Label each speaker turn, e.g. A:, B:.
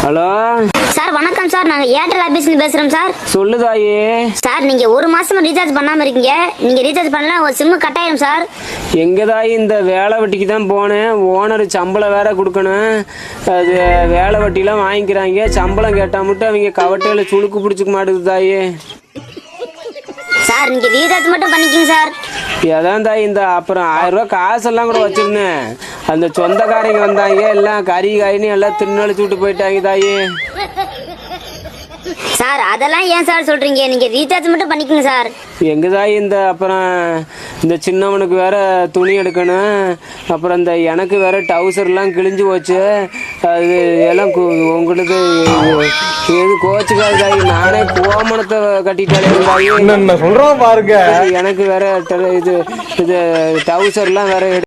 A: Hello
B: sir வணக்கம் sir, நாங்க Airtel ஆபீஸ்ல பேசுறோம் சார்.
A: சொல்லு தாயே.
B: சார் நீங்க ஒரு மாசமா ரீசார்ஜ் பண்ணாம இருக்கீங்க. நீங்க ரீசார்ஜ் பண்ணலாம் ஒரு சிம் கட் ஆயிடும் சார்.
A: எங்க தாயி இந்த வேலை வெட்டிக்கு தான் போனேன். ஓனர் சம்பளம் வேற கொடுக்கணும். அது வேலை வெட்டிலாம் வாங்கிக்கிறாங்க. சம்பளம் கேட்டா மட்டும் அவங்க கவட்டையில சுளுக்கு பிடிச்சிக்க மாட்டேங்குது தாயே.
B: சார் நீங்க ரீசார்ஜ் மட்டும் பண்ணிக்கங்க சார்.
A: அதான் தாய், இந்த அப்புறம் 1000 ரூபாய் காசெல்லாம் கூட வச்சிருந்தேன். அந்த சொந்தக்காரங்க வந்தாங்க, எல்லாம் கறி காயின்னு எல்லாம் தின்னழிச்சு விட்டு போயிட்டாங்க தாயே.
B: சார் அதெல்லாம் ஏன் சார் சொல்றீங்க? நீங்க ரீசார்ஜ் மட்டும் பண்ணிக்கங்க சார்.
A: எங்க தாய், இந்த அப்புறம் இந்த சின்னவனுக்கு வேற துணி எடுக்கணும். அப்புறம் இந்த எனக்கு வேற டவுசர்லாம் கிழிஞ்சு போச்சு. அது எல்லாம் உங்களுக்கு எது கோச்சுக்காது தாய். நானே கோமணத்தை கட்டிட்டாலே
C: சொல்றோம் பாருங்க.
A: எனக்கு வேற இது இது டவுசர்லாம் வேற